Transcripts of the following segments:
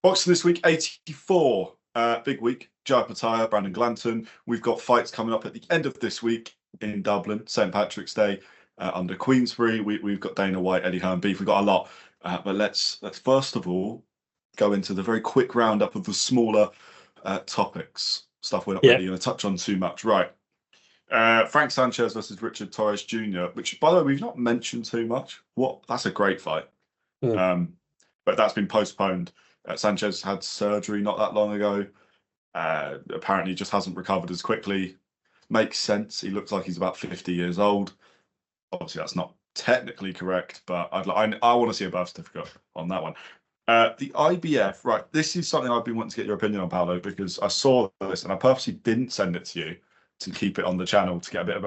Boxing this week, 84. Big week. Opetaia, Brandon Glanton. We've got fights coming up at the end of this week in Dublin, St. Patrick's Day, under Queensbury. We've got Dana White, Eddie Hearn beef. We've got a lot. But let's first of all go into the very quick roundup of the smaller topics. Stuff we're not really going to touch on too much. Right. Frank Sanchez versus Richard Torres Jr., which, by the way, we've not mentioned too much. That's a great fight. But that's been postponed. Sanchez had surgery not that long ago. Apparently just hasn't recovered as quickly. Makes sense. He looks like he's about 50 years old. Obviously, that's not technically correct, but I want to see a birth certificate on that one. The IBF, right, this is something I've been wanting to get your opinion on, Paolo, because I saw this and I purposely didn't send it to you to keep it on the channel to get a bit of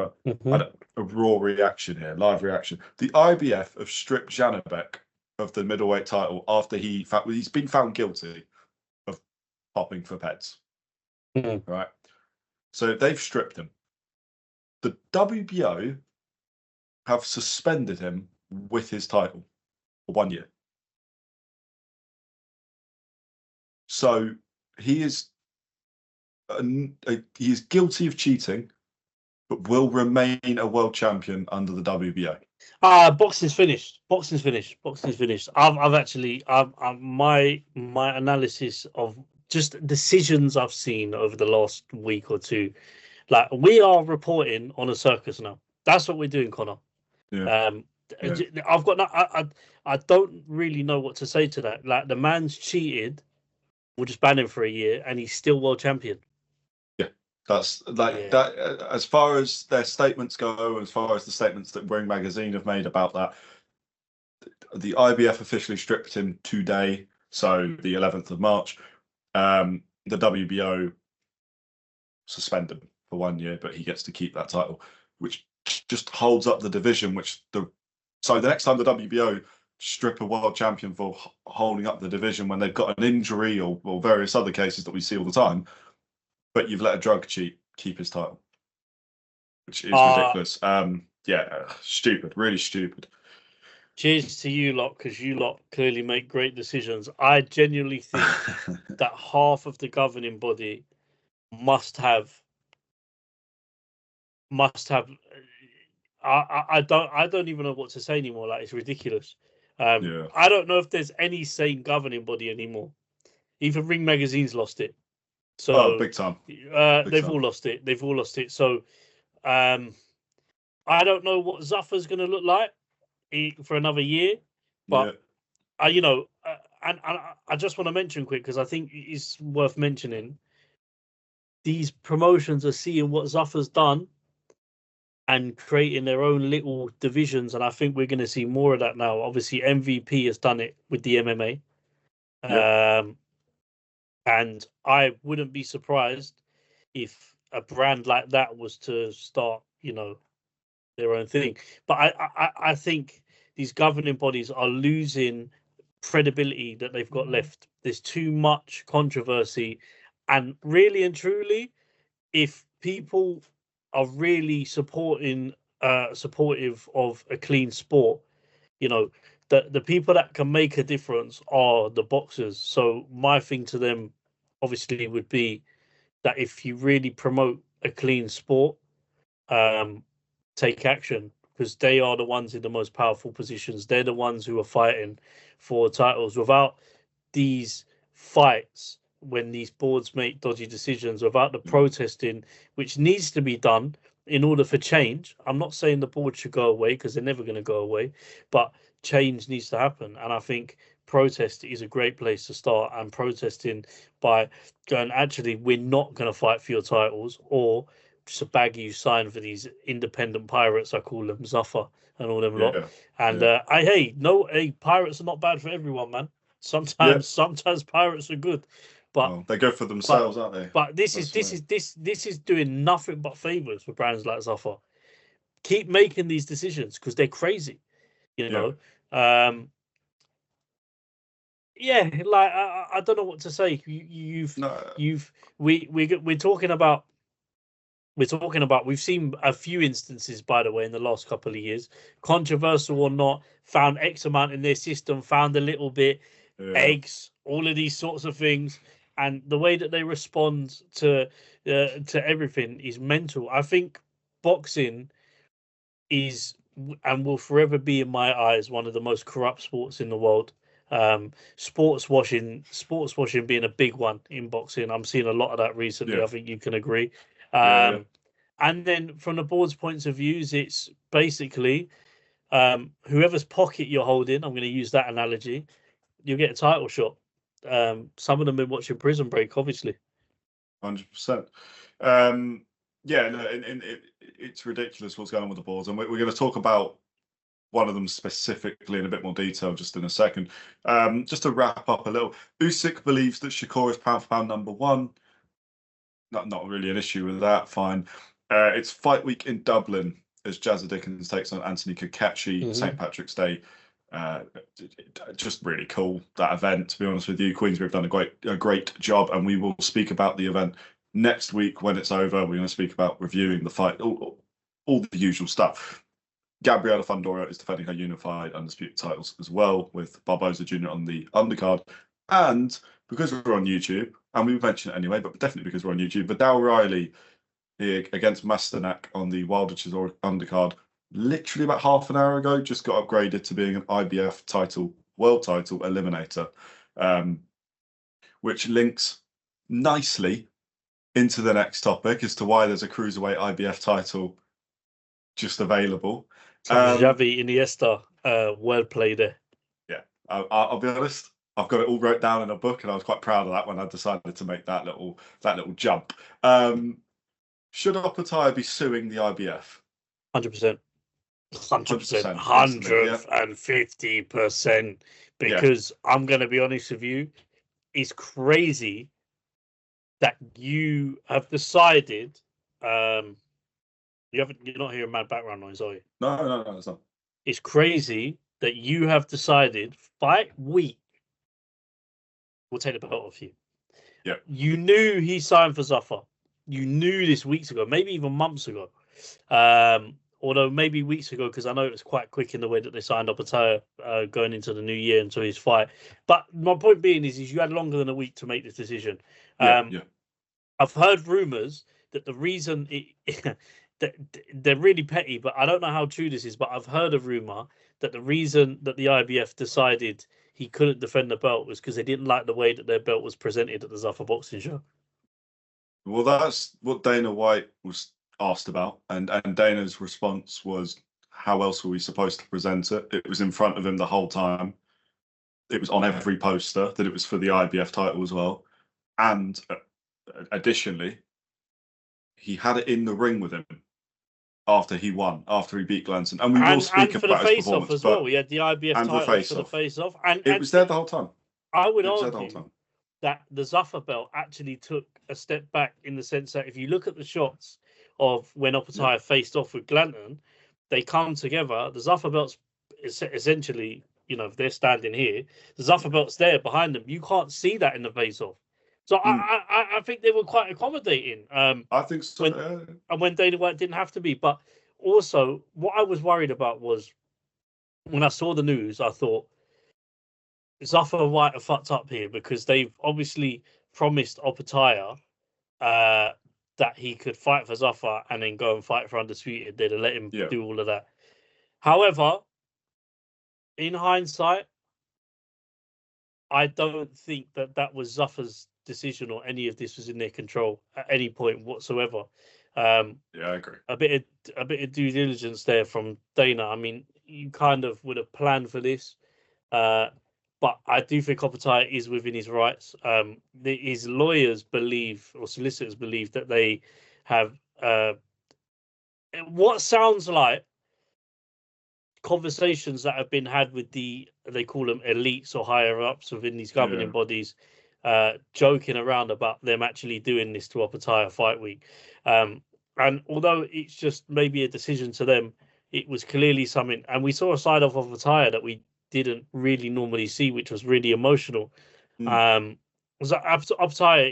a raw reaction here, live reaction. The IBF have stripped Janabek of the middleweight title after he's been found guilty of popping for pets. Right. So they've stripped him. The WBO have suspended him with his title for 1 year. So he is guilty of cheating, but will remain a world champion under the WBO. Boxing's finished. I've actually my analysis of just decisions I've seen over the last week or two, like we are reporting on a circus now. That's what we're doing, Connor. I've got I don't really know what to say to that. Like the man's cheated, we'll just ban him for a year, and he's still world champion. That's that. As far as their statements go, as far as the statements that Ring Magazine have made about that, the IBF officially stripped him today, so the 11th of March. The WBO suspended him for 1 year, but he gets to keep that title, which just holds up the division. So the next time the WBO strip a world champion for holding up the division when they've got an injury or various other cases that we see all the time. But you've let a drug cheat keep his title, which is ridiculous. Stupid, really stupid. Cheers to you lot, because you lot clearly make great decisions. I genuinely think that half of the governing body must have. I don't even know what to say anymore. Like, it's ridiculous. I don't know if there's any sane governing body anymore. Even Ring Magazine's lost it. So big time. They've all lost it. So I don't know what Zuffa's going to look like for another year, but and I just want to mention quick, because I think it's worth mentioning. These promotions are seeing what Zuffa's done and creating their own little divisions, and I think we're going to see more of that now. Obviously, MVP has done it with the MMA. And I wouldn't be surprised if a brand like that was to start, their own thing. But I think these governing bodies are losing credibility that they've got left. There's too much controversy. And really and truly, if people are really supportive of a clean sport, the people that can make a difference are the boxers. So my thing to them, obviously, would be that if you really promote a clean sport, take action, because they are the ones in the most powerful positions. They're the ones who are fighting for titles. Without these fights, when these boards make dodgy decisions, without the protesting, which needs to be done in order for change. I'm not saying the board should go away, because they're never going to go away, but change needs to happen. And I think protest is a great place to start, and protesting by going, actually, we're not going to fight for your titles, or just a bag you sign for these independent pirates, I call them, Zuffa and all them lot. And pirates are not bad for everyone, man. Sometimes pirates are good, but they go for themselves, aren't they? But this is doing nothing but favors for brands like Zuffa. Keep making these decisions, because they're crazy, I don't know what to say. We're talking about. We've seen a few instances, by the way, in the last couple of years, controversial or not, found X amount in their system, found a little bit, eggs, all of these sorts of things, and the way that they respond to everything is mental. I think boxing is and will forever be, in my eyes, one of the most corrupt sports in the world. Sports washing being a big one in boxing. I'm seeing a lot of that recently. Yeah. I think you can agree. Yeah. And then from the board's points of views, it's basically whoever's pocket you're holding, I'm going to use that analogy, you'll get a title shot. Some of them been watching Prison Break, obviously. 100%. Yeah, no, it's ridiculous what's going on with the boards, and we're going to talk about one of them specifically in a bit more detail just in a second. Just to wrap up a little, Usyk believes that Shakur is pound for pound number one. Not really an issue with that. Fine. It's fight week in Dublin as Jazza Dickens takes on Anthony Cacace. St. Patrick's Day. Just really cool, that event, to be honest with you. Queensbury have done a great job, and we will speak about the event next week when it's over. We're going to speak about reviewing the fight, all the usual stuff. Gabriela Fundora is defending her unified undisputed titles as well, with Barboza Jr. on the undercard. And because we're on YouTube, and we mentioned it anyway, but definitely because we're on YouTube, Vidal Riley against Masternak on the Wilder Chisora undercard, literally about half an hour ago, just got upgraded to being an IBF title, world title eliminator, which links nicely into the next topic as to why there's a cruiserweight IBF title just available. Xavi Iniesta wordplay there. Yeah, I'll be honest, I've got it all wrote down in a book, and I was quite proud of that when I decided to make that little jump. Should Opetaia be suing the IBF? 100%. 100%. 150%. Because I'm going to be honest with you, it's crazy that you have decided. You're not hearing mad background noise, are you? No, it's not. It's crazy that you have decided fight week will take the belt off you. Yeah. You knew he signed for Zuffa. You knew this weeks ago, maybe even months ago. Although maybe weeks ago, because I know it was quite quick in the way that they signed Opetaia going into the new year into his fight. But my point being is you had longer than a week to make this decision. I've heard rumours that the reason they're really petty, but I don't know how true this is, but I've heard a rumour that the reason that the IBF decided he couldn't defend the belt was because they didn't like the way that their belt was presented at the Zuffa boxing show. Well, that's what Dana White was asked about, and Dana's response was, how else were we supposed to present it? It was in front of him the whole time. It was on every poster that it was for the IBF title as well. And additionally, he had it in the ring with him after he won, after he beat Glanton. And we will speak about his performance as well. We had the IBF title for the face-off. And it was there the whole time. I would argue that the Zuffa belt actually took a step back in the sense that if you look at the shots of when Opetaia faced off with Glanton, they come together. The Zuffa belt's essentially, if they're standing here, the Zuffa belt's there behind them. You can't see that in the face-off. So I think they were quite accommodating. I think so. And when Dana White didn't have to be. But also, what I was worried about was when I saw the news, I thought Zuffa White are fucked up here because they've obviously promised Opetaia that he could fight for Zuffa and then go and fight for Undisputed. They'd have let him do all of that. However, in hindsight, I don't think that was Zuffa's decision or any of this was in their control at any point whatsoever. I agree. A bit of due diligence there from Dana. I mean, you kind of would have planned for this, but I do think Opetaia is within his rights. His lawyers believe, or solicitors believe, that they have what sounds like conversations that have been had with they call them elites or higher ups within these governing bodies, joking around about them actually doing this to Opetaia fight week. And although it's just maybe a decision to them, it was clearly something. And we saw a side of Opetaia that we didn't really normally see, which was really emotional. Opetaia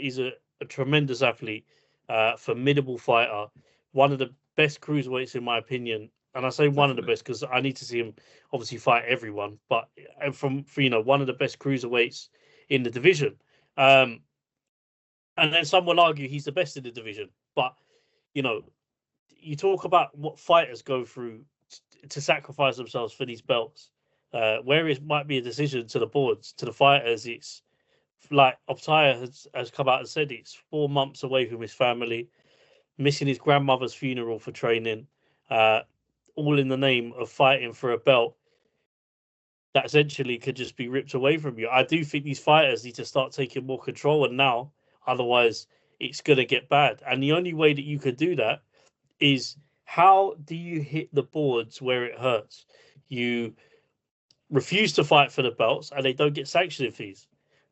is a tremendous athlete, formidable fighter, one of the best cruiserweights in my opinion. And I say one of the best because I need to see him obviously fight everyone. But for one of the best cruiserweights in the division. And then some will argue he's the best in the division. But, you know, you talk about what fighters go through to sacrifice themselves for these belts. Where it might be a decision to the boards, to the fighters, it's like Opetaia has come out and said it's 4 months away from his family, missing his grandmother's funeral for training, all in the name of fighting for a belt that essentially could just be ripped away from you. I do think these fighters need to start taking more control, and now, otherwise, it's going to get bad. And the only way that you could do that is, how do you hit the boards where it hurts? You refuse to fight for the belts, and they don't get sanctioning fees.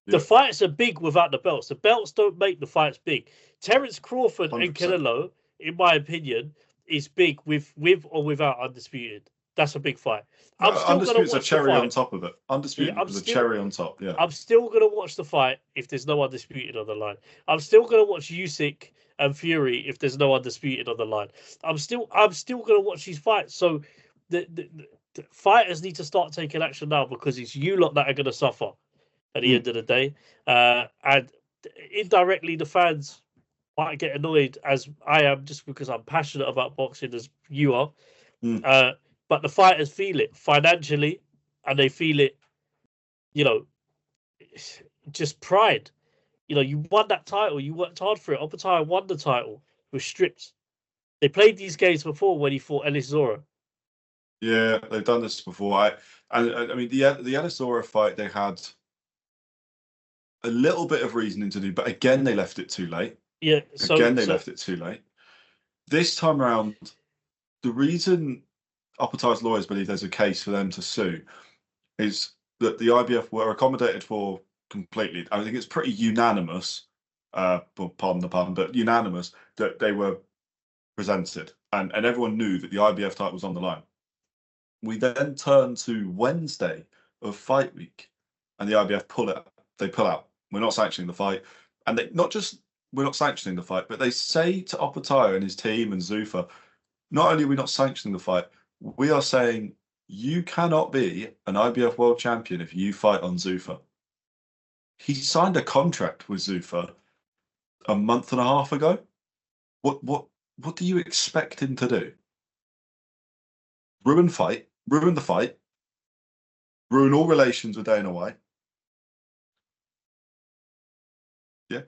The fights are big without the belts. The belts don't make the fights big. Terence Crawford 100%. And Canelo, in my opinion, is big with or without Undisputed. That's a big fight. I'm still Undisputed's a cherry on top of it. Undisputed is a cherry on top. Yeah, I'm still gonna watch the fight if there's no Undisputed on the line. I'm still gonna watch Usyk and Fury if there's no Undisputed on the line. I'm still gonna watch these fights. So the fighters need to start taking action now, because it's you lot that are gonna suffer at the end of the day. And indirectly, the fans might get annoyed, as I am, just because I'm passionate about boxing as you are. But the fighters feel it financially, and they feel it, you know, just pride. You know, you won that title, you worked hard for it. Opetaia won the title, was stripped. They played these games before when he fought Ellis Zora. Yeah, they've done this before. I mean, the Ellis Zora fight, they had a little bit of reasoning to do, but again, they left it too late. Yeah, they left it too late. This time around, the reason Opetaia's lawyers believe there's a case for them to sue is that the IBF were accommodated for completely. I think it's pretty unanimous, pardon the pun, but unanimous that they were presented, and everyone knew that the IBF title was on the line. We then turn to Wednesday of fight week, and the IBF pull out. They pull out. We're not sanctioning the fight, and they not just we're not sanctioning the fight, but they say to Opetaia and his team and Zuffa, not only are we not sanctioning the fight, we are saying you cannot be an IBF world champion if you fight on Zuffa. He signed a contract with Zuffa a month and a half ago. What do you expect him to do? Ruin the fight, ruin all relations with Dana White. Yeah,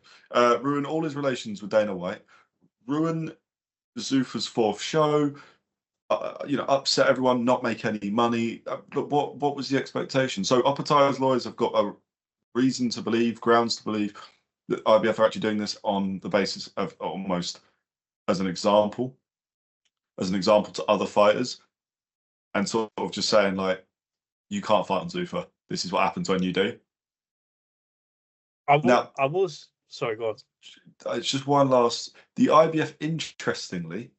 ruin all his relations with Dana White. Ruin Zuffa's 4th show. Upset everyone, not make any money. Look, what was the expectation? So Opetaia's lawyers have got a reason to believe, grounds to believe, that IBF are actually doing this on the basis of almost as an example to other fighters, and sort of just saying, like, you can't fight on Zuffa. This is what happens when you do. Sorry, go on. It's just one last. The IBF, interestingly,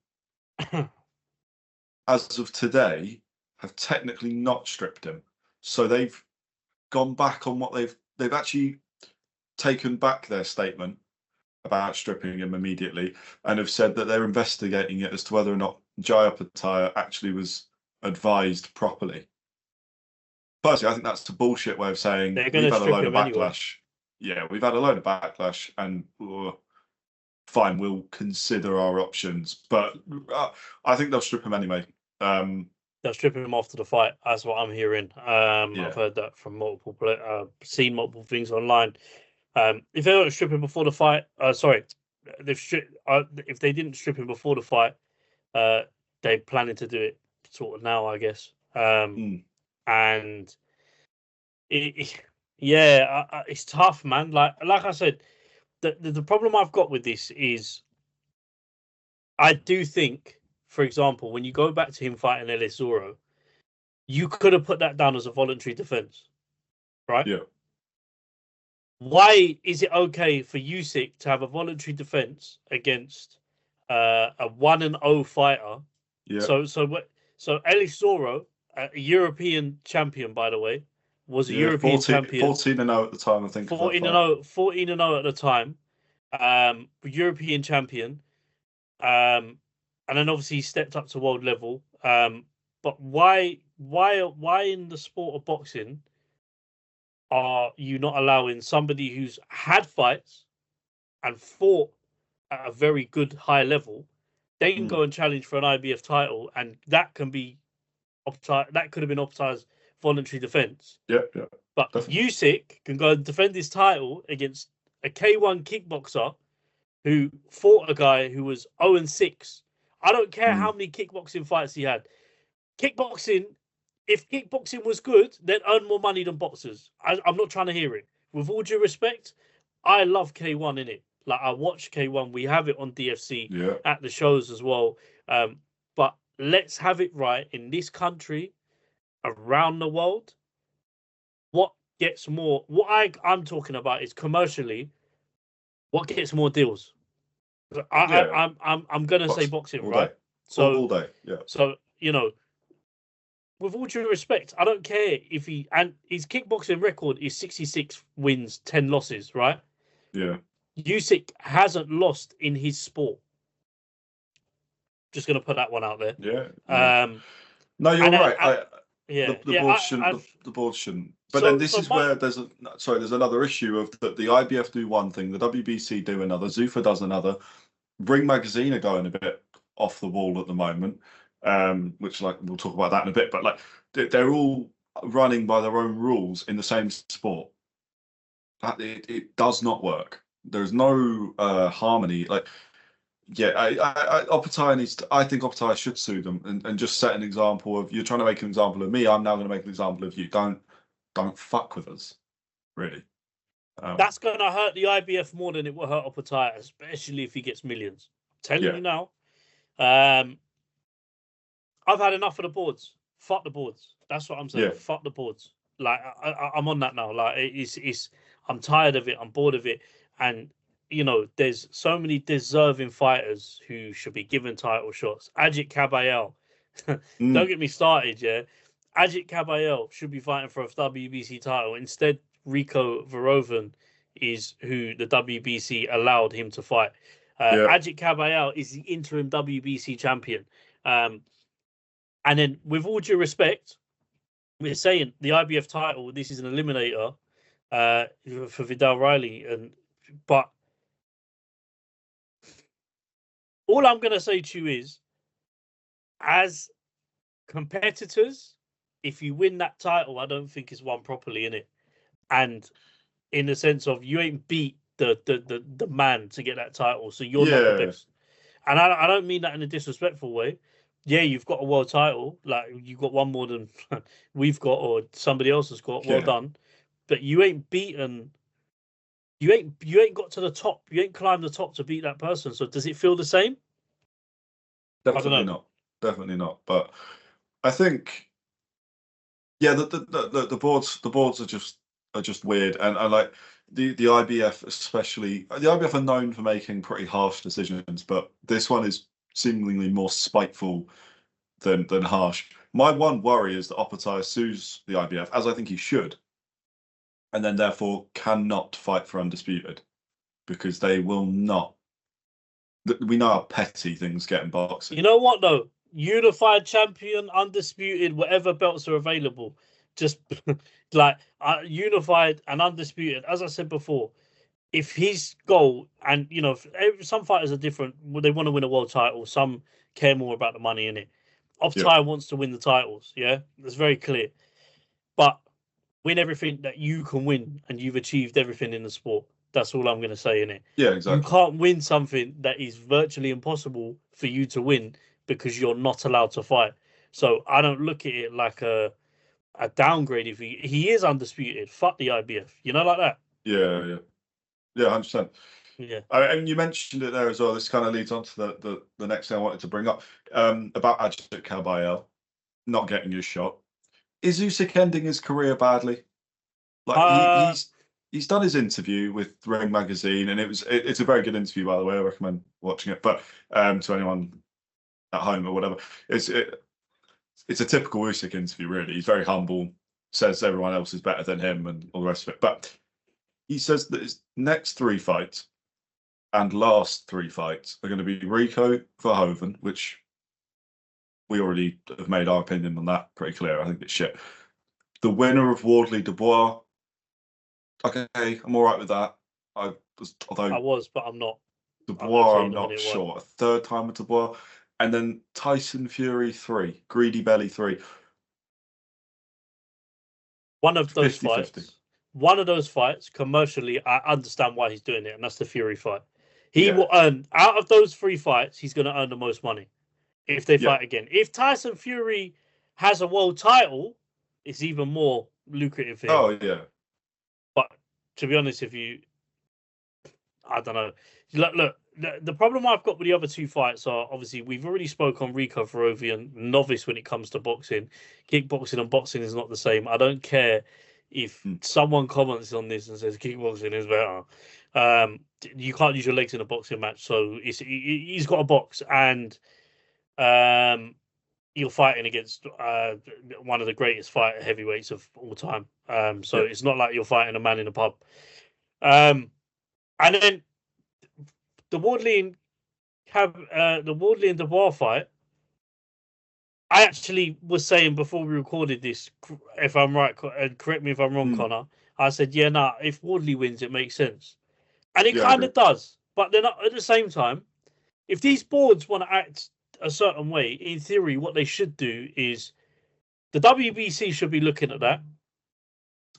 as of today, have technically not stripped him. So they've gone back on what they've actually taken back their statement about stripping him immediately, and have said that they're investigating it as to whether or not Jaya Opetaia actually was advised properly. Personally, I think that's a bullshit way of saying we've had a load of backlash. Anyway. Yeah, we've had a load of backlash, and fine, we'll consider our options. But I think they'll strip him anyway. They'll strip him after the fight. That's what I'm hearing. I've heard that from multiple, seen multiple things online. If they don't strip him before the fight, if they didn't strip him before the fight, they're planning to do it sort of now, I guess. And it's tough, man. Like I said, the problem I've got with this is, I do think, for example, when you go back to him fighting Ellis Zora, you could have put that down as a voluntary defense, right? Yeah. Why is it okay for Usyk to have a voluntary defense against a 1-0 fighter? Yeah. So Ellis Zora, a European champion, by the way, was a European champion. 14-0 at the time, I think. 14-0 at the time. European champion. And then obviously he stepped up to world level. But why in the sport of boxing are you not allowing somebody who's had fights and fought at a very good high level, they can go and challenge for an IBF title, and that can be that could have been Opetaia's voluntary defense. Yeah, yeah. But Definitely. Usyk can go and defend his title against a K1 kickboxer who fought a guy who was 0-6. I don't care how many kickboxing fights he had. Kickboxing, if kickboxing was good, they'd earn more money than boxers. I'm not trying to hear it. With all due respect, I love K1 in it. Like, I watch K1. We have it on DFC at the shows as well. But let's have it right in this country, around the world. What gets more? What I'm talking about is commercially. What gets more deals? I'm gonna say boxing, right? Day. So all day, yeah. So with all due respect, I don't care if his kickboxing record is 66 wins, 10 losses, right? Yeah. Usyk hasn't lost in his sport. Just gonna put that one out there. Yeah. No, you're right. The board shouldn't. But then this is where there's another issue of that the IBF do one thing, the WBC do another, Zuffa does another. Ring Magazine are going a bit off the wall at the moment, which we'll talk about that in a bit. But they're all running by their own rules in the same sport. It does not work. There's no harmony. Opetaia needs to, I think Opetaia should sue them and just set an example of, you're trying to make an example of me, I'm now going to make an example of you. Don't fuck with us, really. That's going to hurt the IBF more than it will hurt Opetaia, especially if he gets millions. I'm telling you now. I've had enough of the boards. Fuck the boards. That's what I'm saying. Yeah. Fuck the boards. I'm on that now. I'm tired of it. I'm bored of it. And there's so many deserving fighters who should be given title shots. Ajit Kabayel. Don't get me started, yeah. Ajit Kabayel should be fighting for a WBC title. Instead, Rico Verhoeven is who the WBC allowed him to fight. Ajit Kabayel is the interim WBC champion. And then, with all due respect, we're saying the IBF title, this is an eliminator for Vidal Riley. But all I'm going to say to you is, as competitors, if you win that title, I don't think it's won properly, in it. And in the sense of, you ain't beat the man to get that title, so you're not the best. And I don't mean that in a disrespectful way. Yeah, you've got a world title, you've got one more than we've got or somebody else has got. Well done, but you ain't beaten. You ain't got to the top. You ain't climbed the top to beat that person. So does it feel the same? Definitely not. Definitely not. But I think, the boards are just weird, and the IBF especially. The IBF are known for making pretty harsh decisions, but this one is seemingly more spiteful than harsh. My one worry is that Opetaia sues the IBF, as I think he should, and then therefore cannot fight for undisputed, because they will not. We know how petty things get in boxing. You know what though? Unified champion, undisputed, whatever belts are available. Just unified and undisputed. As I said before, if his goal, and some fighters are different, they want to win a world title. Some care more about the money in it. Opetaia wants to win the titles. Yeah, that's very clear. But win everything that you can win, and you've achieved everything in the sport. That's all I'm going to say in it. Yeah, exactly. You can't win something that is virtually impossible for you to win because you're not allowed to fight. So I don't look at it like a downgrade. If he is undisputed, fuck the IBF. Like that. Yeah, 100%. Yeah. And you mentioned it there as well. This kind of leads on to the next thing I wanted to bring up about Ajit Kabayel not getting his shot. Is Usyk ending his career badly? He's done his interview with Ring Magazine, and it's a very good interview, by the way. I recommend watching it. But to anyone at home or whatever, it's a typical Usyk interview, really. He's very humble, says everyone else is better than him, and all the rest of it. But he says that his next 3 fights and last 3 fights are going to be Rico Verhoeven, which we already have made our opinion on that pretty clear. I think it's shit. The winner of Wardley Dubois, Okay, I'm all right with that. Although I was, but I'm not. Dubois, I'm keen on not it, sure. A third time with Dubois, and then Tyson Fury 3, Greedy Belly 3. One of those 50-50. fights, one of those fights, commercially, I understand why he's doing it, and that's the Fury fight. He Yeah. will earn, out of those 3 fights, he's going to earn the most money if they Yeah. fight again. If Tyson Fury has a world title, it's even more lucrative for him. Oh yeah. But to be honest with you, I don't know. Look, the problem I've got with the other 2 fights are, obviously, we've already spoke on Rico Verhoeven, novice when it comes to boxing. Kickboxing and boxing is not the same. I don't care if someone comments on this and says kickboxing is better. You can't use your legs in a boxing match, so he's got a box, and you're fighting against one of the greatest heavyweights of all time. So it's not like you're fighting a man in a pub. And then the Wardley and Dubois fight, I actually was saying before we recorded this, if I'm right, and correct me if I'm wrong, Connor, I said, yeah, nah, if Wardley wins, it makes sense. And it kind of does. But then at the same time, if these boards want to act a certain way, in theory, what they should do is the WBC should be looking at that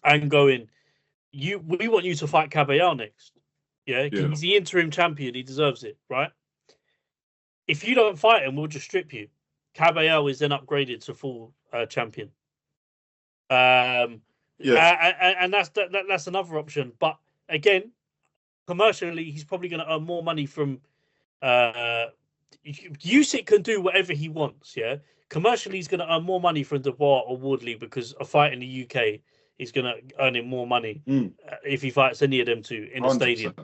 and going, we want you to fight Caballero next. Yeah, he's the interim champion. He deserves it, right? If you don't fight him, we'll just strip you. Caballero is then upgraded to full champion. And that's another option. But again, commercially, he's probably going to earn more money from. Usyk can do whatever he wants. Yeah, commercially, he's going to earn more money from Dubois or Woodley because a fight in the UK is going to earn him more money if he fights any of them 2 in the 100%. stadium.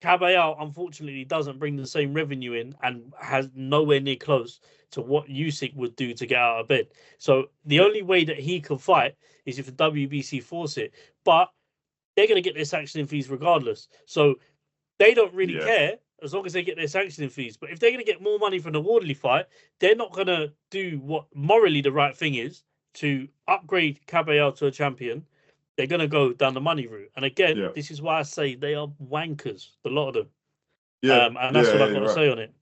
Caballero, unfortunately, doesn't bring the same revenue in and has nowhere near close to what Usyk would do to get out of bed. So the only way that he can fight is if the WBC force it. But they're going to get their sanctioning fees regardless. So they don't really care as long as they get their sanctioning fees. But if they're going to get more money from the Wardley fight, they're not going to do what morally the right thing is to upgrade Caballero to a champion. They're going to go down the money route. And again, this is why I say they are wankers, a lot of them. And that's what I've got to say on it.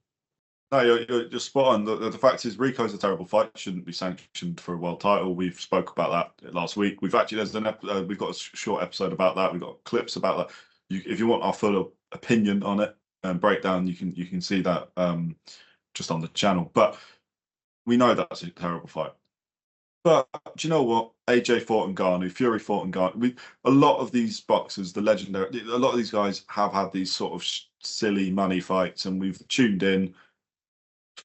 No, you're spot on. The fact is, Rico's a terrible fight. Shouldn't be sanctioned for a world title. We've spoke about that last week. We've actually we've got a short episode about that. We've got clips about that. If you want our full opinion on it and breakdown, you can see that just on the channel. But we know that's a terrible fight. But do you know what? AJ fought Ngannou, Fury fought Ngannou. A lot of these boxers, a lot of these guys have had these sort of silly money fights, and we've tuned in,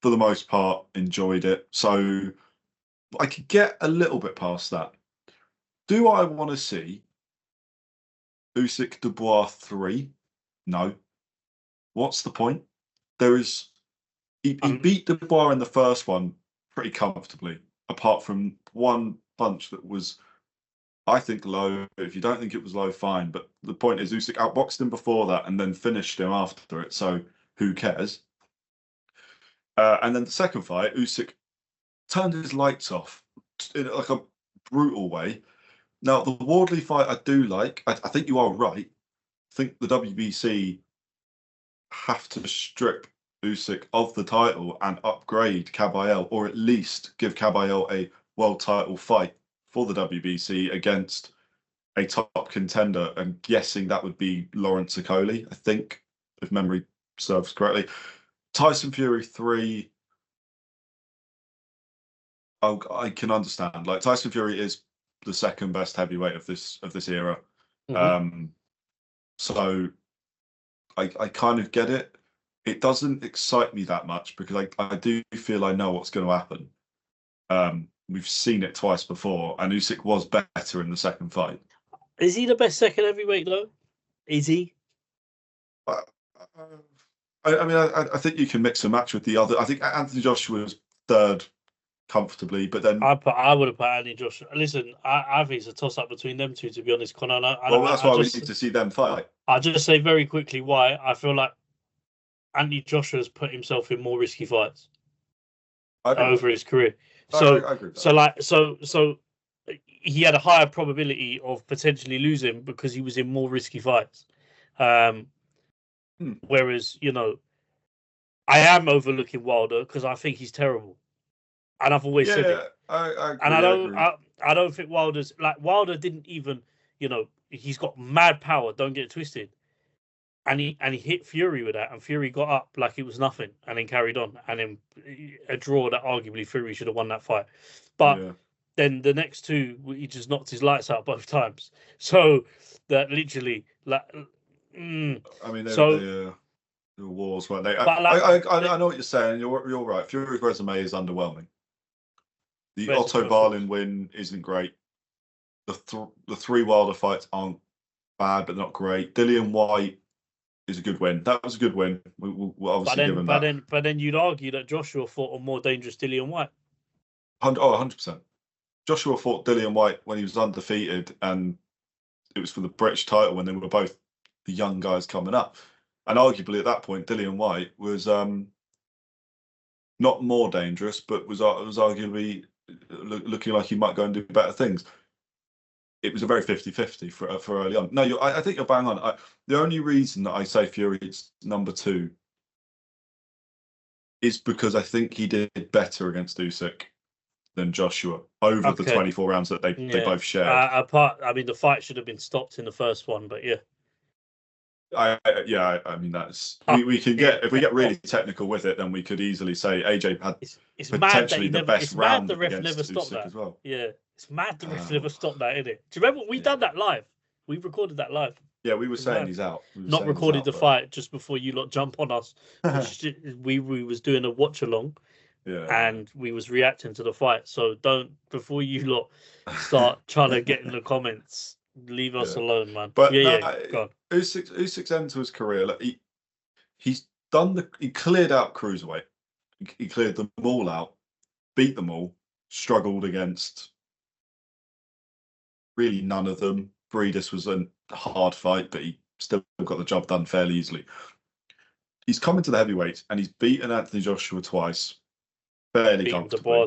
for the most part, enjoyed it. So I could get a little bit past that. Do I want to see Usyk Dubois 3? No. What's the point? He beat Dubois in the first one pretty comfortably, apart from one punch that was, I think, low. If you don't think it was low, fine. But the point is, Usyk outboxed him before that and then finished him after it. So who cares? And then the second fight, Usyk turned his lights off in like a brutal way. Now, the Wardley fight I do like. I think you are right. I think the WBC have to strip Usyk of the title and upgrade Caballero, or at least give Caballero a world title fight for the WBC against a top contender. I'm guessing that would be Lawrence Okoli, I think, if memory serves correctly. Tyson Fury 3. Oh, I can understand. Like, Tyson Fury is the second best heavyweight of this era. So I kind of get it. It doesn't excite me that much because I do feel I know what's going to happen. We've seen it twice before, and Usyk was better in the second fight. Is he the best second heavyweight though? Is he? I think you can mix and match with the other. I think Anthony Joshua was third comfortably, but then I would have put Anthony Joshua. Listen, I think it's a toss up between them 2, to be honest, Connor. That's why we need to see them fight. I'll just say very quickly why I feel like Anthony Joshua has put himself in more risky fights over his career. So, I agree with that. so he had a higher probability of potentially losing because he was in more risky fights. Whereas, I am overlooking Wilder because I think he's terrible, and I've always said it. I agree, and I don't think Wilder didn't even, he's got mad power. Don't get it twisted. And he hit Fury with that, and Fury got up like it was nothing, and then carried on, and then a draw that arguably Fury should have won that fight. But then the next two, he just knocked his lights out both times. So that literally, I mean, the wars, weren't they? I know what you're saying. You're right. Fury's resume is underwhelming. The Otto Barlin win isn't great. The three Wilder fights aren't bad, but not great. Dillian White is a good win. That was a good win. We'll obviously give him that. But then you'd argue that Joshua fought a more dangerous Dillian White. 100%. Joshua fought Dillian White when he was undefeated, and it was for the British title when they were both the young guys coming up. And arguably at that point, Dillian White was not more dangerous, but was arguably looking like he might go and do better things. It was a very 50-50 for early on. No, I think you're bang on. The only reason that I say Fury is number 2 is because I think he did better against Usyk than Joshua over the 24 rounds that they both shared. I mean, the fight should have been stopped in the first one, but yeah. I mean, that's we can get if we get really technical with it, then we could easily say AJ had it's potentially the best round the ref against never stopped Usyk that as well. Yeah, it's mad the ref never stopped that, isn't it? Do you remember we done that live? We recorded that live. Yeah, we were saying he's out. Not recorded the fight just before you lot jump on us. we was doing a watch along. Yeah. And we was reacting to the fight. So don't, before you lot start trying to get in the comments, leave us alone, man. But go on. Usyk's end to his career, like he cleared out cruiserweight. He cleared them all out, beat them all, struggled against really none of them. Breedis was a hard fight, but he still got the job done fairly easily. He's come into the heavyweights and he's beaten Anthony Joshua twice. Fairly comfortably.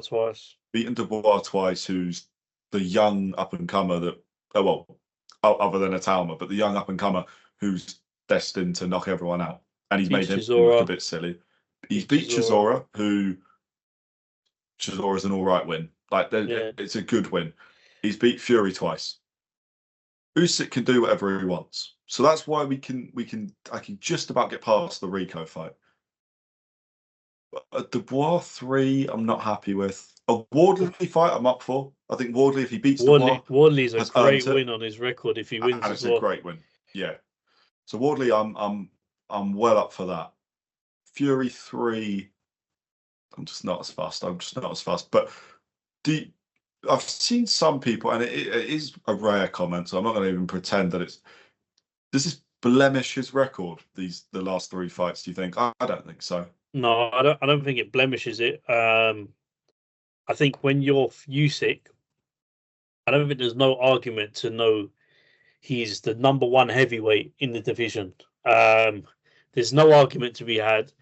Beaten Dubois twice, who's the young up-and-comer that, other than Atalma, but the young up-and-comer who's destined to knock everyone out. And he's made him look a bit silly. He's beat Chisora, Chisora's an all right win. It's a good win. He's beat Fury twice. Usyk can do whatever he wants. So that's why I can just about get past the Rico fight. A Dubois 3, I'm not happy with. A Wardley fight, I'm up for. I think Wardley, if he beats Dubois, Wardley's a great win on his record if he wins. And it's a great win. Yeah. So Wardley, I'm well up for that. Fury 3, I'm just not as fast. But I've seen some people, and it is a rare comment, so I'm not going to even pretend that it's. Does this blemish his record? The last 3 fights? Do you think? I don't think so. No, I don't think it blemishes it. I think when you're Usyk, I don't think there's no argument to know he's the number 1 heavyweight in the division. There's no argument to be had.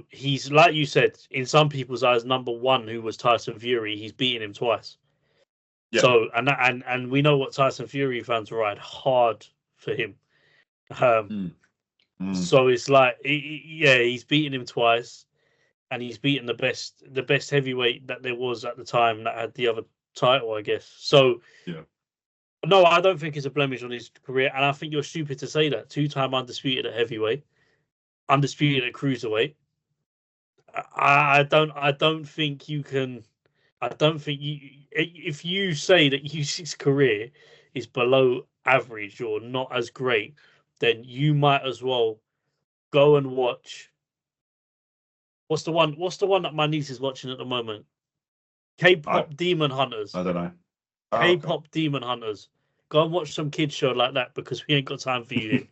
He's, like you said, in some people's eyes, number 1, who was Tyson Fury. He's beaten him twice. Yeah. So and we know what Tyson Fury fans ride hard for him. So it's like, he's beaten him twice, and he's beaten the best heavyweight that there was at the time that had the other title, I guess. So, no, I don't think it's a blemish on his career, and I think you're stupid to say that. 2-time undisputed at heavyweight, undisputed at cruiserweight. I don't think you can. I don't think if you say that Usyk's career is below average or not as great, then you might as well go and watch. What's the one that my niece is watching at the moment? K-pop Demon Hunters. I don't know. K-pop Demon Hunters. Go and watch some kids show like that because we ain't got time for you.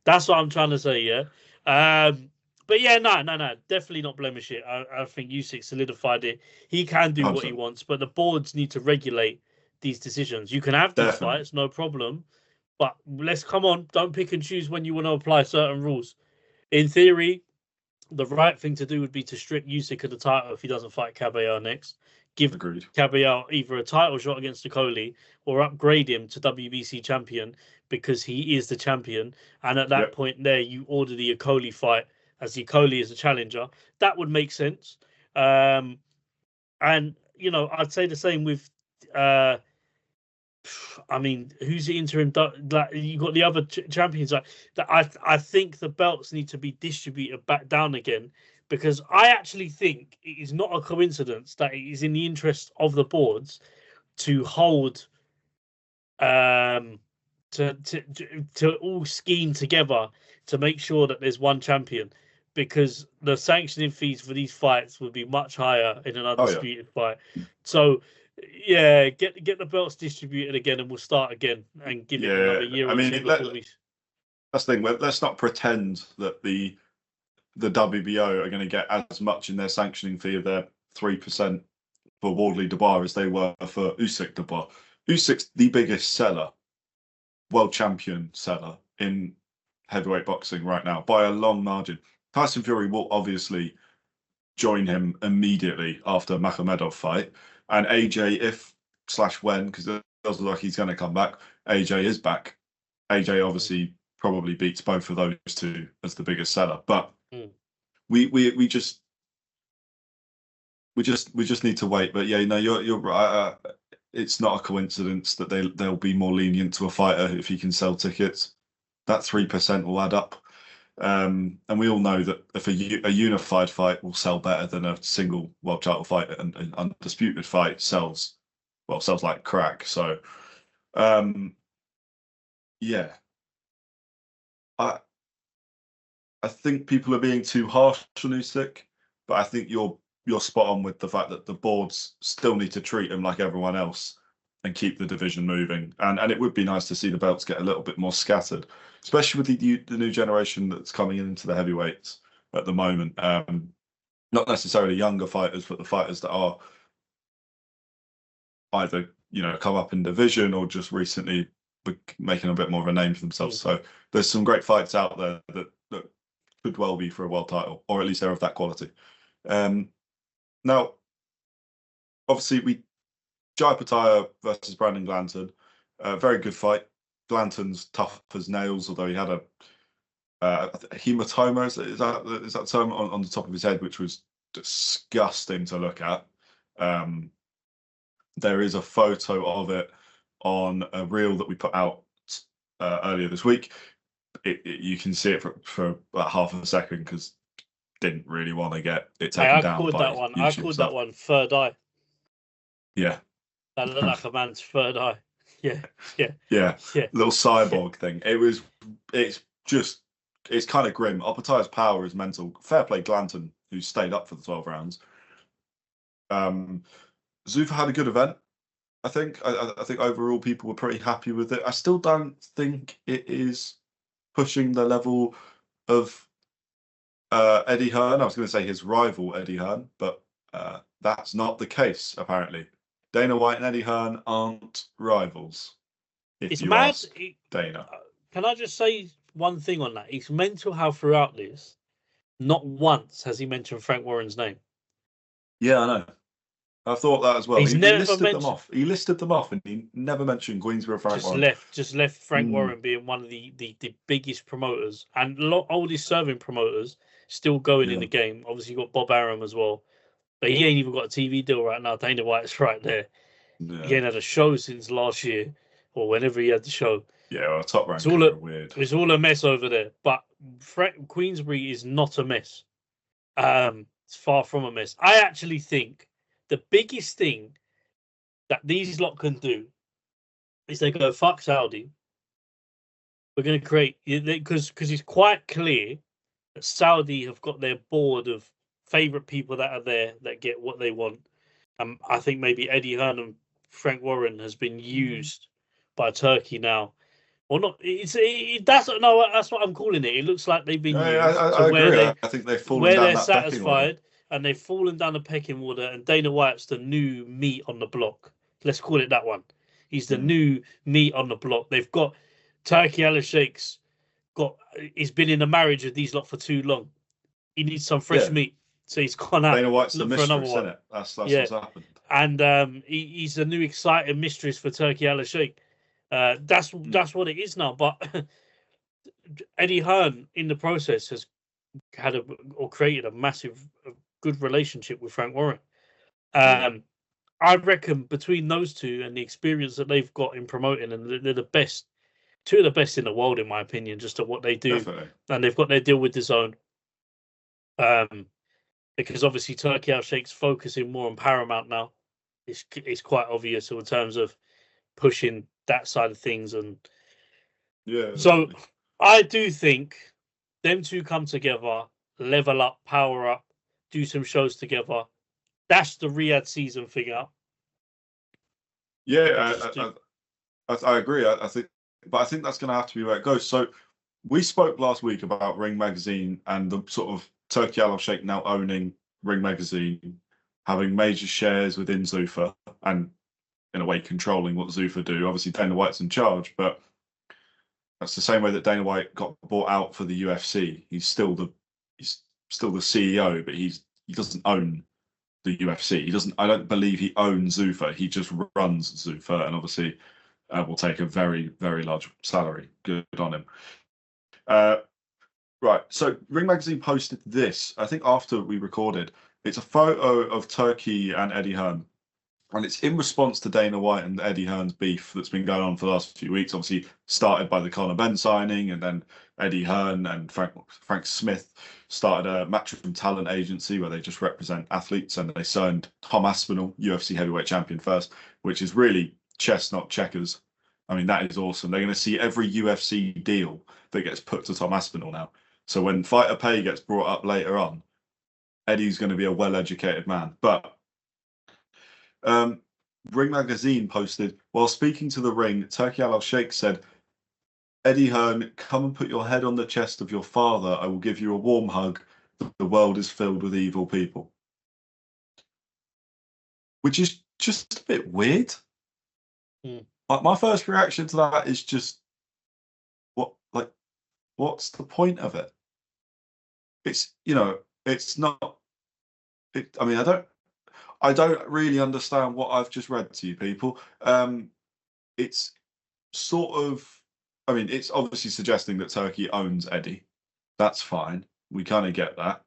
That's what I'm trying to say. Yeah. But yeah, no, definitely not blemish it. I think Usyk solidified it. He can do what he wants, but the boards need to regulate these decisions. You can have these fights, no problem. But don't pick and choose when you want to apply certain rules. In theory, the right thing to do would be to strip Usyk of the title if he doesn't fight Caballero next. give Agreed. Caballero either a title shot against Okoli or upgrade him to WBC champion because he is the champion. And at that point there, you order the Okoli fight as the Okoli is a challenger. That would make sense. And, you know, I'd say the same with, I mean, who's the interim? You got the other champions. Like that, I think the belts need to be distributed back down again, because I actually think it is not a coincidence that it is in the interest of the boards to hold, to all scheme together to make sure that there's one champion, because the sanctioning fees for these fights would be much higher in an undisputed fight. So, yeah, get the belts distributed again, and we'll start again and give it another year or two. That's the thing. Let's not pretend that the WBO are going to get as much in their sanctioning fee of their 3% for Wardley Dubois as they were for Usyk Dubois. Usyk's the biggest seller, world champion seller in heavyweight boxing right now by a long margin. Tyson Fury will obviously join him immediately after Makhmedov fight, and AJ, if/when, because it does look like he's going to come back, AJ is back. AJ obviously probably beats both of those two as the biggest seller, but we just need to wait. But yeah, you know, you're right. It's not a coincidence that they'll be more lenient to a fighter if he can sell tickets. That 3% will add up. And we all know that if a unified fight will sell better than a single world title fight, and an undisputed fight sells like crack. So, yeah, I think people are being too harsh on Usyk, but I think you're spot on with the fact that the boards still need to treat him like everyone else and keep the division moving. And it would be nice to see the belts get a little bit more scattered, especially with the new generation that's coming into the heavyweights at the moment. Not necessarily younger fighters, but the fighters that are either, you know, come up in division or just recently making a bit more of a name for themselves. So there's some great fights out there that could well be for a world title, or at least they're of that quality. Now, obviously, Opetaia versus Brandon Glanton, very good fight. Glanton's tough as nails, although he had a hematoma. Is that term on the top of his head, which was disgusting to look at. There is a photo of it on a reel that we put out earlier this week. You can see it for about half a second, because didn't really want to get it taken down. I called that one third eye. Yeah. That looked like a man's third eye. Yeah. Little cyborg thing. It's kind of grim. Opetaia's power is mental. Fair play Glanton, who stayed up for the 12 rounds. Zuffa had a good event. I think overall people were pretty happy with it. I still don't think it is pushing the level of Eddie Hearn. I was going to say his rival Eddie Hearn, but that's not the case apparently. Dana White and Eddie Hearn aren't rivals. It's mad. Dana. Can I just say one thing on that? It's mental how throughout this, not once has he mentioned Frank Warren's name. Yeah, I know. I thought that as well. He listed them off. He listed them off, and he never mentioned Queensborough Frank Warren. Just left Frank Warren being one of the biggest promoters and oldest serving promoters still going in the game. Obviously, you got Bob Arum as well, but he ain't even got a TV deal right now. Dana White's right there. Yeah. He ain't had a show since last year or whenever he had the show. Yeah, well, Top Rank are weird. It's all a mess over there. But Queensbury is not a mess. It's far from a mess. I actually think the biggest thing that these lot can do is they go, fuck Saudi. We're going to create, because it's quite clear that Saudi have got their board of favourite people that are there that get what they want. I think maybe Eddie Hearn and Frank Warren has been used by Turkey now. Or not? That's what I'm calling it. It looks like they've been used. I agree. I think they've fallen down they're that satisfied and they've fallen down the pecking order. And Dana White's the new meat on the block. Let's call it that one. He's the new meat on the block. They've got Turkey Al-Sheikh's he's been in a marriage with these lot for too long. He needs some fresh meat. So he's gone out. Dana White's the mistress, isn't it? That's what's happened. and he's the new exciting mistress for Turkey Al-Sheikh. That's what it is now. But Eddie Hearn, in the process, has had created a massive, good relationship with Frank Warren. I reckon between those two and the experience that they've got in promoting, and they're the best, two of the best in the world, in my opinion, just at what they do. Definitely. And they've got their deal with DAZN. Because obviously Turkey Al-Sheikh's focusing more on Paramount now. It's quite obvious in terms of pushing that side of things, and so I do think them two come together, level up, power up, do some shows together. That's the Riyadh season figure. Yeah, I agree. I think that's going to have to be where it goes. So we spoke last week about Ring Magazine and the sort of Turkey Al-Sheikh now owning Ring Magazine, having major shares within Zuffa, and in a way controlling what Zuffa do. Obviously, Dana White's in charge, but that's the same way that Dana White got bought out for the UFC. He's still the CEO, but he doesn't own the UFC. He doesn't. I don't believe he owns Zuffa. He just runs Zuffa, and obviously will take a very, very large salary. Good on him. Right. So Ring Magazine posted this, I think after we recorded. It's a photo of Turkey and Eddie Hearn. And it's in response to Dana White and Eddie Hearn's beef that's been going on for the last few weeks. Obviously started by the Conor Benn signing, and then Eddie Hearn and Frank Smith started a Matchroom talent agency where they just represent athletes, and they signed Tom Aspinall, UFC heavyweight champion, first, which is really chess, not checkers. I mean, that is awesome. They're going to see every UFC deal that gets put to Tom Aspinall now. So when fighter pay gets brought up later on, Eddie's going to be a well-educated man. But Ring Magazine posted, while speaking to the Ring, Turkey Al-Sheikh said, Eddie Hearn, come and put your head on the chest of your father. I will give you a warm hug. The world is filled with evil people. Which is just a bit weird. My first reaction to that is just, what's the point of it? It's, it's not. I mean, I don't really understand what I've just read to you, people. It's sort of, I mean, it's obviously suggesting that Turkey owns Eddie. That's fine. We kind of get that.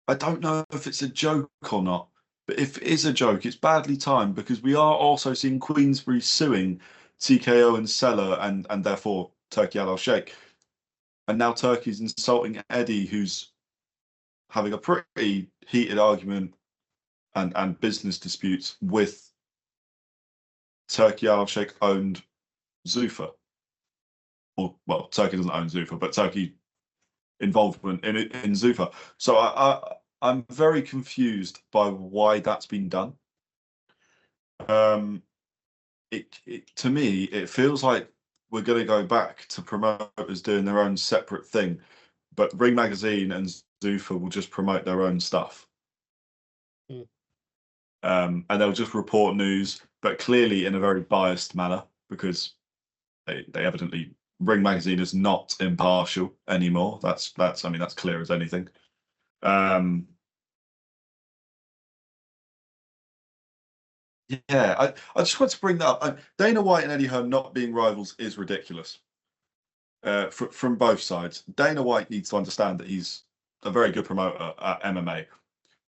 I don't know if it's a joke or not, but if it is a joke, it's badly timed, because we are also seeing Queensberry suing TKO and Seller, and therefore Turkey Al-Sheikh. And now Turkey's insulting Eddie, who's having a pretty heated argument and business disputes with Turkey Al-Sheikh owned Zuffa. Or, well, Turkey doesn't own Zuffa, but Turkey involvement in Zuffa. So I'm very confused by why that's been done. To me, it feels like we're going to go back to promoters doing their own separate thing, but Ring Magazine and Zuffa will just promote their own stuff. And they'll just report news, but clearly in a very biased manner, because they evidently, Ring Magazine is not impartial anymore. That's clear as anything. Yeah, I just want to bring that up. Dana White and Eddie Hearn not being rivals is ridiculous. From both sides. Dana White needs to understand that he's a very good promoter at MMA,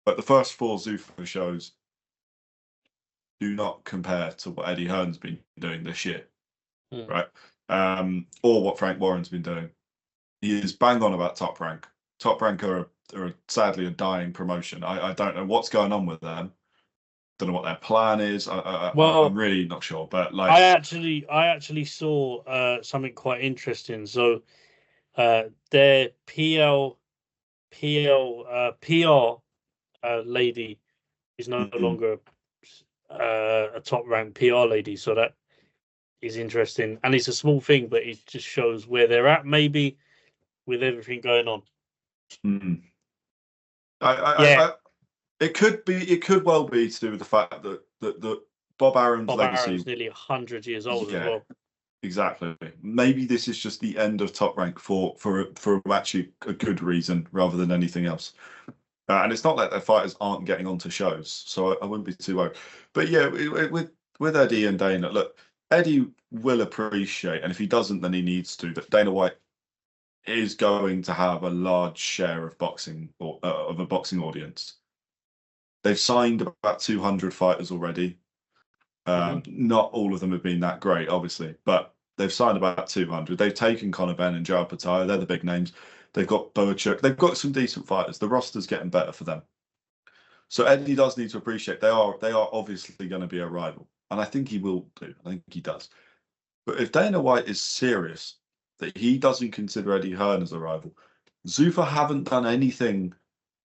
but the first 4 Zuffa shows do not compare to what Eddie Hearn's been doing this year, right? Or what Frank Warren's been doing. He is bang on about Top Rank. Top Rank are sadly a dying promotion. I don't know what's going on with them. Don't know what their plan is. I'm really not sure. But like, I actually saw something quite interesting. So their PR lady is no longer a top ranked PR lady. So that is interesting, and it's a small thing, but it just shows where they're at, maybe, with everything going on. It could well be to do with the fact that Bob Arum's legacy is nearly 100 years old as well. Exactly. Maybe this is just the end of Top Rank for actually a good reason rather than anything else. And it's not like their fighters aren't getting onto shows, so I wouldn't be too worried. But yeah, with Eddie and Dana, look, Eddie will appreciate, and if he doesn't, then he needs to, that Dana White is going to have a large share of boxing or of a boxing audience. They've signed about 200 fighters already. Not all of them have been that great, obviously, but they've signed about 200. They've taken Conor Benn and Jazza Dickens. They're the big names. They've got Usyk. They've got some decent fighters. The roster's getting better for them. So Eddie does need to appreciate they are obviously going to be a rival, and I think he will do. I think he does. But if Dana White is serious that he doesn't consider Eddie Hearn as a rival, Zuffa haven't done anything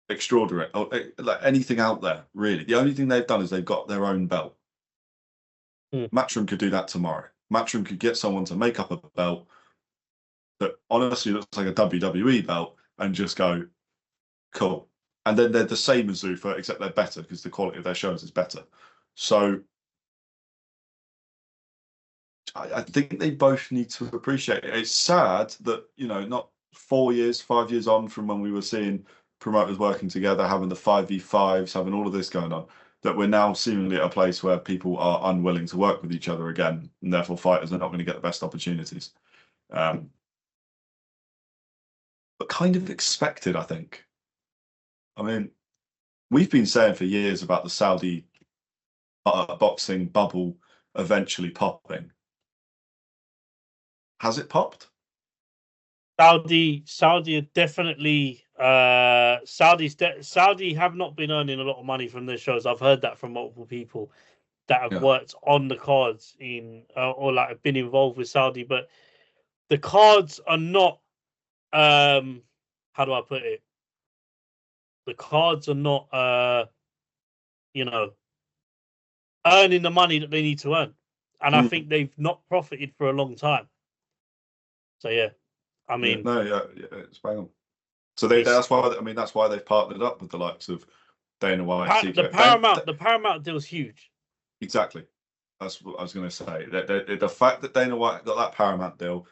extraordinary or like anything out there really. The only thing they've done is they've got their own belt. Matchroom could do that tomorrow. Matchroom could get someone to make up a belt that honestly looks like a WWE belt and just go, cool. And then they're the same as Zuffa, except they're better because the quality of their shows is better. So I think they both need to appreciate it. It's sad that, not 4 years, 5 years on from when we were seeing promoters working together, having the 5v5s, having all of this going on, that we're now seemingly at a place where people are unwilling to work with each other again, and therefore fighters are not going to get the best opportunities. But kind of expected, I think. I mean, we've been saying for years about the Saudi boxing bubble eventually popping. Has it popped? Saudi are definitely Saudi have not been earning a lot of money from their shows. I've heard that from multiple people that have worked on the cards or like have been involved with Saudi, but the cards are not how do I put it? The cards are not earning the money that they need to earn. And I think they've not profited for a long time. So yeah. I mean, it's bang on. So that's why they've partnered up with the likes of Dana White. The Paramount deal's huge. Exactly, that's what I was going to say. The fact that Dana White got that Paramount deal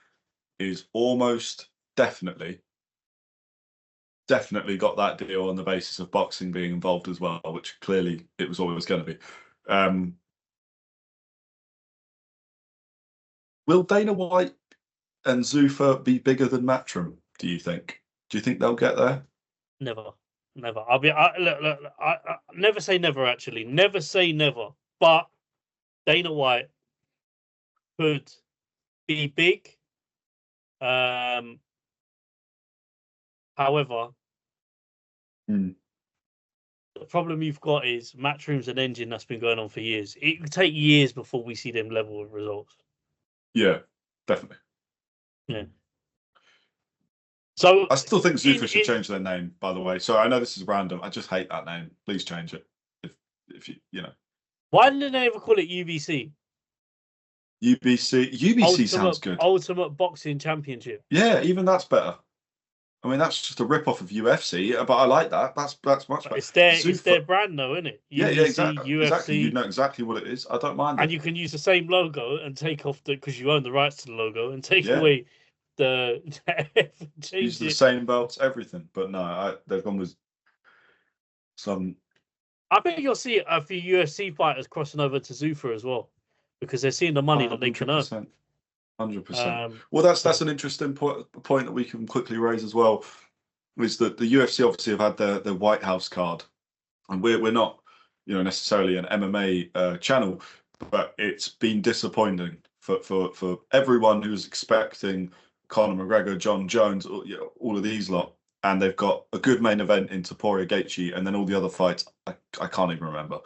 is almost definitely got that deal on the basis of boxing being involved as well, which clearly it was always going to be. Will Dana White and Zuffa be bigger than Matchroom, do you think? Do you think they'll get there? Never. I never say never, actually. Never say never. But Dana White could be big. However, the problem you've got is Matchroom's an engine that's been going on for years. It could take years before we see them level of results. Yeah, definitely. Yeah. So I still think Zuffa should change their name, by the way. So I know this is random. I just hate that name. Please change it. If you know. Why didn't they ever call it UBC? UBC sounds good. Ultimate Boxing Championship. Yeah, even that's better. I mean, that's just a rip-off of UFC, but I like that. That's much better. It's their brand, though, isn't it? UBC, yeah, exactly. UFC. Exactly. You know exactly what it is. I don't mind. And you can use the same logo and take off because you own the rights to the logo and take away the use the same belts, everything. But no, they've gone with some. I think you'll see a few UFC fighters crossing over to Zuffa as well because they're seeing the money that they can earn. 100%. Well, that's an interesting point that we can quickly raise as well. Is that the UFC obviously have had their White House card, and we're not, necessarily an MMA channel, but it's been disappointing for everyone who's expecting Conor McGregor, John Jones, all of these lot, and they've got a good main event in Topuria Gaethje, and then all the other fights I can't even remember.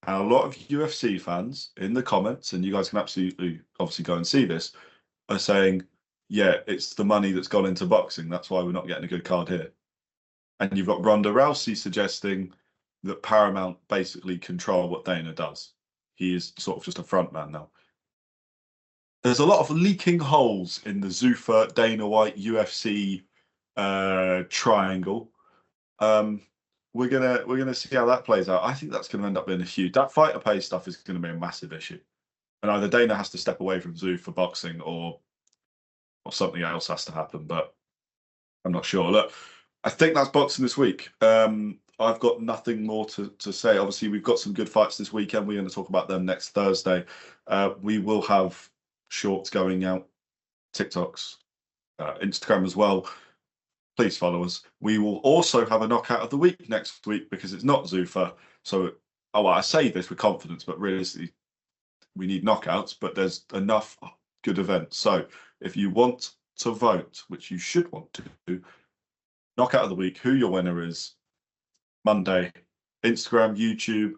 And a lot of UFC fans in the comments, and you guys can absolutely obviously go and see this, are saying, yeah, it's the money that's gone into boxing. That's why we're not getting a good card here. And you've got Ronda Rousey suggesting that Paramount basically control what Dana does. He is sort of just a front man now. There's a lot of leaking holes in the Zuffa, Dana White, UFC triangle. We're gonna see how that plays out. I think that's gonna end up being a huge. That fighter pay stuff is gonna be a massive issue, and either Dana has to step away from Zuffa boxing, or something else has to happen. But I'm not sure. Look, I think that's boxing this week. I've got nothing more to say. Obviously, we've got some good fights this weekend. We're going to talk about them next Thursday. We will have shorts going out, TikToks, Instagram as well. Please follow us. We will also have a knockout of the week next week because it's not Zuffa. So, I say this with confidence, but realistically, we need knockouts, but there's enough good events. So if you want to vote, which you should want to do, knockout of the week, who your winner is, Monday, Instagram, YouTube,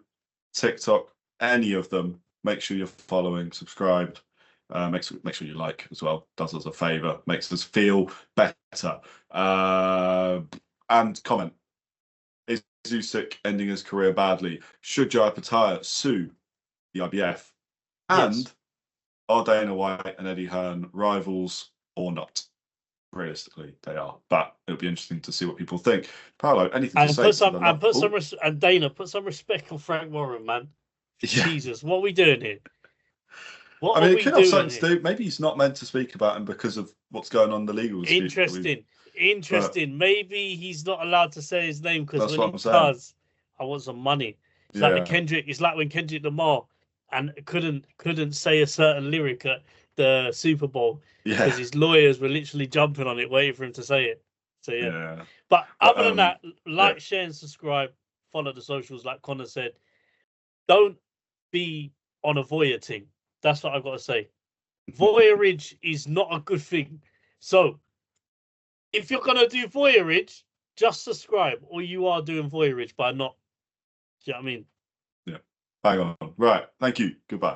TikTok, any of them. Make sure you're following, subscribed. Make sure you like as well. Does us a favor, makes us feel better. And comment. Is Usyk ending his career badly? Should Opetaia sue the IBF? And Yes. Are Dana White and Eddie Hearn rivals or not? Realistically, they are, but it'll be interesting to see what people think. Paolo, anything to say? And Dana, put some respect on Frank Warren, man. Yeah. Jesus, what are we doing here? I mean, it could have something to do. Maybe he's not meant to speak about him because of what's going on in the legal dispute. Interesting. Maybe he's not allowed to say his name because when he does, I want some money. It's like It's like when Kendrick Lamar and couldn't say a certain lyric at the Super Bowl because his lawyers were literally jumping on it, waiting for him to say it. So yeah. But other than that, share, and subscribe. Follow the socials, like Connor said. Don't be on a voyeur thing. That's what I've got to say. Voyeurage is not a good thing. So if you're gonna do voyeurage, just subscribe, or you are doing voyeurage by not. Do you know what I mean? Yeah. Bang on. Right. Thank you. Goodbye.